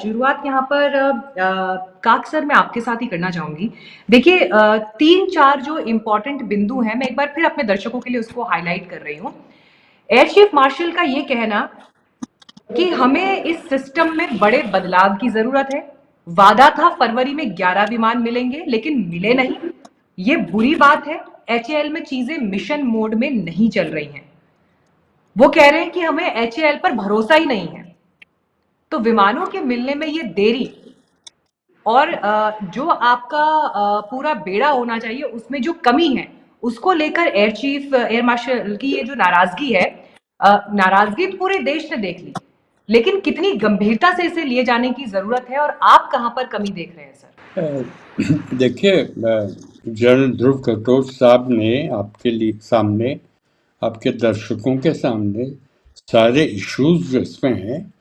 शुरुआत यहाँ पर काक सर मैं आपके साथ ही करना चाहूँगी। देखिए 3-4 जो इम्पोर्टेंट बिंदु हैं, मैं एक बार फिर अपने दर्शकों के लिए उसको हाइलाइट कर रही हूँ। एयर चीफ मार्शल का ये कहना कि हमें इस सिस्टम में बड़े बदलाव की ज़रूरत है। वादा था फरवरी में 11 विमान मिलेंगे, लेकिन मिले नहीं। ये बुरी बात है, एचएएल में चीज़ें मिशन मोड में नहीं चल रही हैं। वो कह रहे हैं कि हमें एचएएल पर भरोसा ही नहीं है। तो विमानों के मिलने में ये देरी और जो आपका पूरा बेड़ा होना चाहिए उसमें जो कमी है उसको लेकर एयर चीफ एयर मार्शल की ये जो नाराजगी है, नाराजगी तो पूरे देश ने देख ली, लेकिन कितनी गंभीरता से इसे लिए जाने की जरूरत है और आप कहां पर कमी देख रहे हैं सर? देखिए, जनरल ध्रुव खरगोश साहब ने आपके लिए सामने, आपके दर्शकों के सामने सारे इश्यूज जो इसमें हैं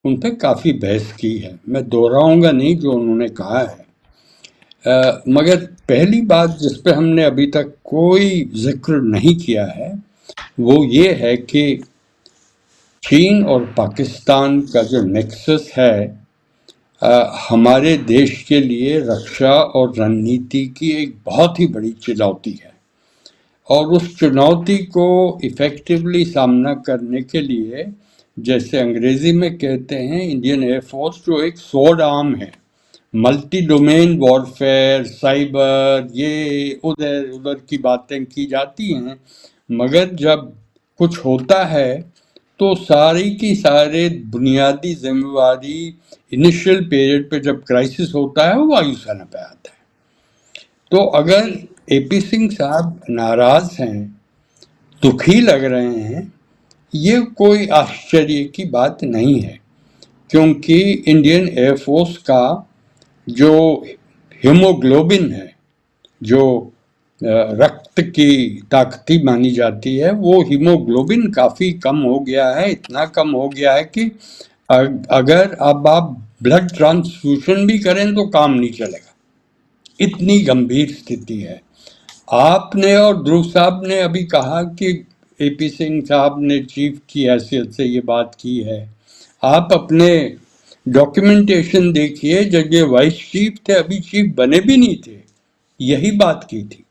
उन पर काफ़ी बहस की है। मैं दोहराऊंगा नहीं जो उन्होंने कहा है, मगर पहली बात जिस पे हमने अभी तक कोई जिक्र नहीं किया है वो ये है कि चीन और पाकिस्तान का जो नेक्सस है हमारे देश के लिए रक्षा और रणनीति की एक बहुत ही बड़ी चुनौती है, और उस चुनौती को इफ़ेक्टिवली सामना करने के लिए, जैसे अंग्रेजी में कहते हैं, इंडियन एयरफोर्स जो एक स्वॉर्ड आर्म है, मल्टी डोमेन वॉरफेयर, साइबर, ये उधर उधर की बातें की जाती हैं, मगर जब कुछ होता है तो सारी की सारे बुनियादी जिम्मेवारी इनिशियल पीरियड पे जब क्राइसिस होता है वो वायुसेना पे आता है। तो अगर एपी सिंह साहब नाराज हैं, दुखी लग रहे हैं, ये कोई आश्चर्य की बात नहीं है, क्योंकि इंडियन एयरफोर्स का जो हीमोग्लोबिन है, जो रक्त की ताकती मानी जाती है, वो हीमोग्लोबिन काफ़ी कम हो गया है। इतना कम हो गया है कि अगर अब आप ब्लड ट्रांसफ्यूशन भी करें तो काम नहीं चलेगा, इतनी गंभीर स्थिति है। आपने और ध्रुव साहब ने अभी कहा कि एपी सिंह साहब ने चीफ की हैसियत से ये बात की है। आप अपने डॉक्यूमेंटेशन देखिए, जब ये वाइस चीफ थे, अभी चीफ बने भी नहीं थे, यही बात की थी।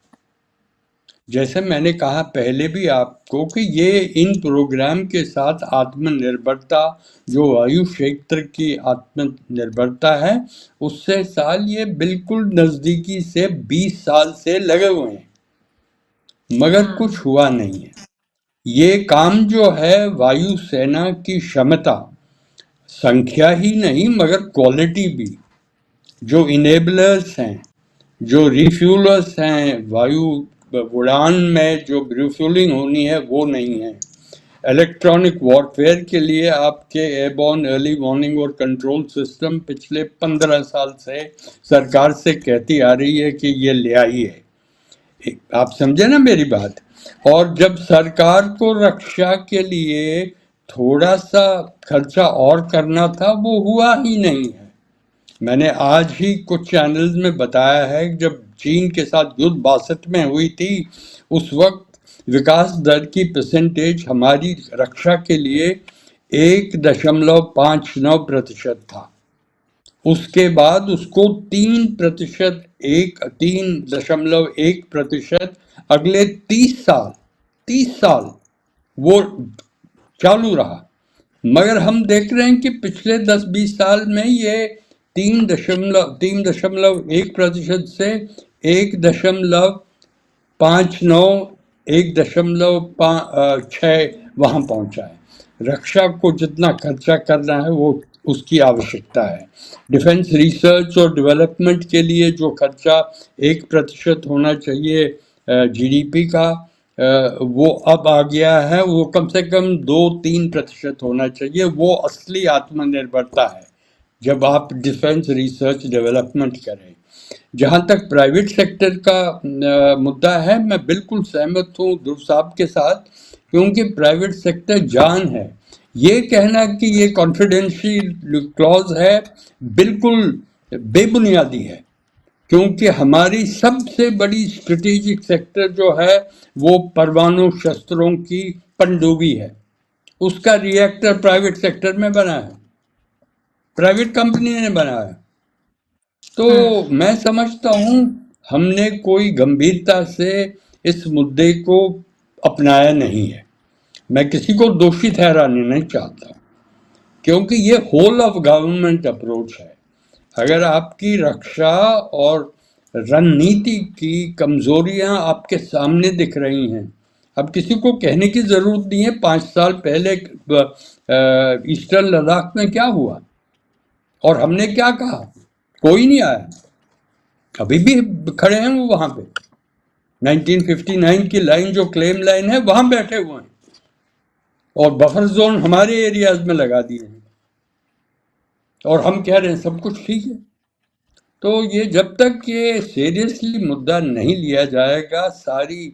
जैसे मैंने कहा पहले भी आपको कि ये इन प्रोग्राम के साथ आत्मनिर्भरता, जो वायु क्षेत्र की आत्मनिर्भरता है, उससे साल ये बिल्कुल नज़दीकी से 20 साल से लगे हुए हैं, मगर कुछ हुआ नहीं है। ये काम जो है वायुसेना की क्षमता, संख्या ही नहीं मगर क्वालिटी भी, जो इनेबलर्स हैं, जो रिफ्यूलर्स हैं, वायु उड़ान में जो रिफ्यूलिंग होनी है वो नहीं है। इलेक्ट्रॉनिक वॉरफेयर के लिए आपके एयरबॉर्न अर्ली वार्निंग और कंट्रोल सिस्टम पिछले 15 साल से सरकार से कहती आ रही है कि ये ले आइए। आप समझे ना मेरी बात? और जब सरकार को रक्षा के लिए थोड़ा सा खर्चा और करना था, वो हुआ ही नहीं है। मैंने आज ही कुछ चैनल्स में बताया है, जब चीन के साथ युद्ध 62 में हुई थी, उस वक्त विकास दर की परसेंटेज हमारी रक्षा के लिए 1.59% था। उसके बाद उसको 3%, 3.1% अगले 30 साल वो चालू रहा। मगर हम देख रहे हैं कि पिछले 10-20 साल में ये 3.1% से 1.59, 1.6 वहाँ पहुँचा है। रक्षा को जितना खर्चा करना है वो उसकी आवश्यकता है। डिफेंस रिसर्च और डेवलपमेंट के लिए जो खर्चा 1% होना चाहिए जीडीपी का, वो अब आ गया है, वो कम से कम 2-3% होना चाहिए। वो असली आत्मनिर्भरता है जब आप डिफेंस रिसर्च डेवलपमेंट करें। जहाँ तक प्राइवेट सेक्टर का मुद्दा है, मैं बिल्कुल सहमत हूँ ध्रुव साहब के साथ, क्योंकि प्राइवेट सेक्टर जान है। ये कहना कि ये कॉन्फिडेंशियल क्लॉज है बिल्कुल बेबुनियादी है, क्योंकि हमारी सबसे बड़ी स्ट्रेटेजिक सेक्टर जो है वो परमाणु शस्त्रों की पनडुब्बी है, उसका रिएक्टर प्राइवेट सेक्टर में बना है। प्राइवेट कंपनी ने बनाया। तो हम्म। मैं समझता हूँ हमने कोई गंभीरता से इस मुद्दे को अपनाया नहीं है। मैं किसी को दोषी ठहराना नहीं चाहता, क्योंकि ये होल ऑफ गवर्नमेंट अप्रोच है। अगर आपकी रक्षा और रणनीति की कमजोरियां आपके सामने दिख रही हैं, अब किसी को कहने की जरूरत नहीं है 5 साल पहले ईस्टर्न लद्दाख में क्या हुआ और हमने क्या कहा। कोई नहीं आया, अभी भी खड़े हैं वो वहां पे। 1959 की लाइन जो क्लेम लाइन है वहां बैठे हुए हैं और बफर जोन हमारे एरियाज में लगा दिए हैं और हम कह रहे हैं सब कुछ ठीक है। तो ये जब तक ये सीरियसली मुद्दा नहीं लिया जाएगा सारे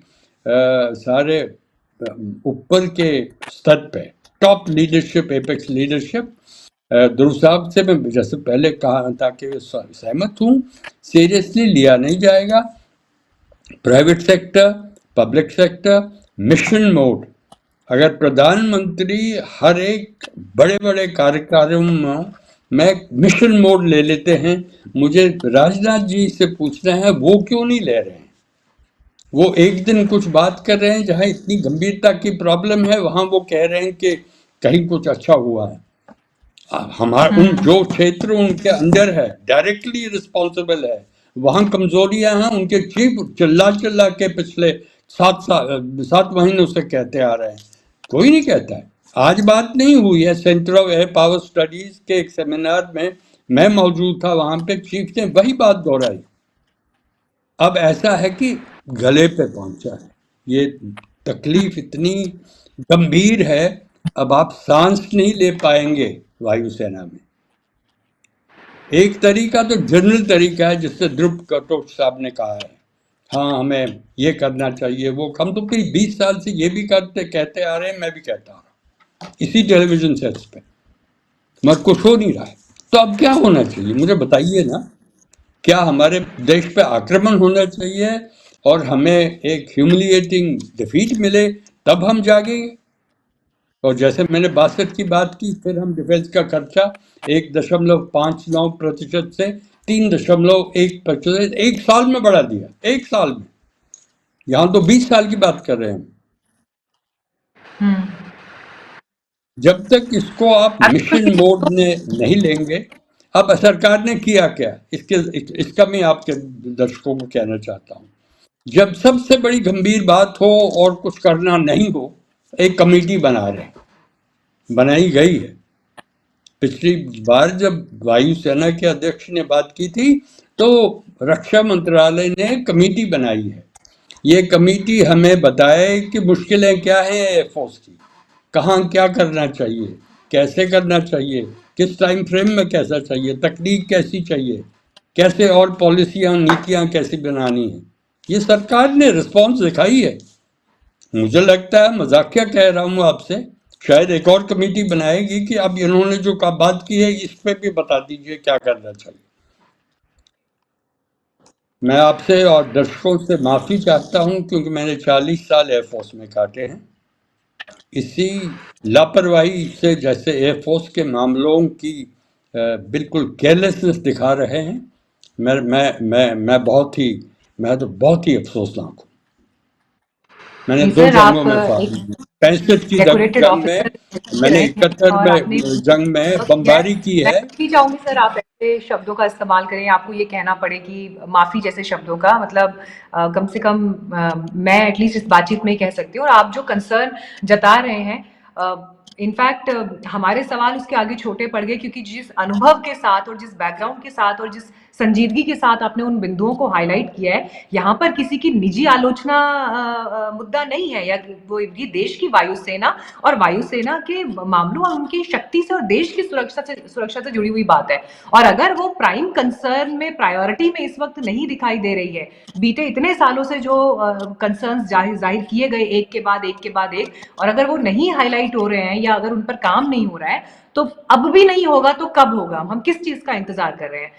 ऊपर के स्तर पे, टॉप लीडरशिप, एपेक्स लीडरशिप, ध्रुव साहब से मैं जैसे पहले कहा था कि सहमत हूँ, सीरियसली लिया नहीं जाएगा। Private sector, public sector, mission mode. अगर प्रधानमंत्री हर एक बड़े बड़े कार्यक्रम में मिशन मोड ले लेते हैं, मुझे राजनाथ जी से पूछना है वो क्यों नहीं ले रहे हैं। वो एक दिन कुछ बात कर रहे हैं जहां इतनी गंभीरता की प्रॉब्लम है, वहां वो कह रहे हैं कि कहीं कुछ अच्छा हुआ है। हमारे उन जो क्षेत्र उनके अंदर है, डायरेक्टली रिस्पॉन्सिबल है, वहां कमजोरियां हैं, उनके चीफ चिल्ला चिल्ला के पिछले 7 महीनों से कहते आ रहे हैं, कोई नहीं कहता है। आज बात नहीं हुई है, centre of air power studies के एक सेमिनार में मैं मौजूद था, वहां पे चीफ ने वही बात दोहराई। अब ऐसा है कि गले पे पहुंचा है, ये तकलीफ इतनी गंभीर है, अब आप सांस नहीं ले पाएंगे वायुसेना में। एक तरीका तो जनरल तरीका है जिससे ध्रुव कटोच साहब ने कहा है, हाँ हमें ये करना चाहिए, वो हम तो कई 20 साल से ये भी कहते आ रहे हैं, मैं भी कहता आ रहा हूँ इसी टेलीविजन सेट्स पे, मगर कुछ हो नहीं रहा है। तो अब क्या होना चाहिए मुझे बताइए ना। क्या हमारे देश पे आक्रमण होना चाहिए और हमें एक ह्यूमिलिएटिंग डिफीट मिले तब हम जागेंगे? और जैसे मैंने 62 की बात की, फिर हम डिफेंस का खर्चा 1.59% से 3.1% एक साल में बढ़ा दिया, एक साल में। यहां तो 20 साल की बात कर रहे हैं। जब तक इसको आप मिशन मोड में नहीं लेंगे। अब सरकार ने किया क्या, इसका मैं आपके दर्शकों को कहना चाहता हूं। जब सबसे बड़ी गंभीर बात हो और कुछ करना नहीं हो, एक कमेटी बनाई गई है। पिछली बार जब वायुसेना के अध्यक्ष ने बात की थी तो रक्षा मंत्रालय ने कमेटी बनाई है। ये कमेटी हमें बताए कि मुश्किलें क्या हैं एयरफोर्स की, कहाँ क्या करना चाहिए, कैसे करना चाहिए, किस टाइम फ्रेम में कैसा चाहिए, तकनीक कैसी चाहिए, कैसे और पॉलिसियां नीतियां कैसी बनानी है। ये सरकार ने रिस्पॉन्स दिखाई है। मुझे लगता है, मजाकिया कह रहा हूँ आपसे, शायद एक और कमेटी बनाएगी कि अब इन्होंने जो बात की है इस पे भी बता दीजिए क्या करना चाहिए। मैं आपसे और दर्शकों से माफ़ी चाहता हूं क्योंकि मैंने 40 साल एयरफोर्स में काटे हैं। इसी लापरवाही से जैसे एयरफोर्स के मामलों की बिल्कुल केयरलेसनेस दिखा रहे हैं, मैं तो बहुत ही अफसोसनाक हूँ। मैंने 2 जंगों में भाग लिया। 65 की जंग में, मैंने 71 में जंग में बमबारी की है। मैं भी चाहूंगी सर आप ऐसे शब्दों का इस्तेमाल करें, आपको ये कहना पड़े कि माफी जैसे शब्दों का मतलब कम से कम मैं एटलीस्ट इस बातचीत में कह सकती हूँ। और आप जो कंसर्न जता रहे हैं, इनफैक्ट हमारे सवाल उसके आगे छोटे पड़ गए, क्योंकि जिस अनुभव के साथ और जिस बैकग्राउंड के साथ और जिस संजीदगी के साथ आपने उन बिंदुओं को हाईलाइट किया है, यहाँ पर किसी की निजी आलोचना मुद्दा नहीं है, या वो ये देश की वायुसेना और वायुसेना के मामलों और उनकी शक्ति से और देश की सुरक्षा से जुड़ी हुई बात है। और अगर वो प्राइम कंसर्न में, प्रायोरिटी में इस वक्त नहीं दिखाई दे रही है, बीते इतने सालों से जो कंसर्न्स जाहिर किए गए एक के बाद एक के बाद एक, और अगर वो नहीं हाईलाइट हो रहे हैं या अगर उन पर काम नहीं हो रहा है, तो अब भी नहीं होगा तो कब होगा? हम किस चीज का इंतजार कर रहे हैं?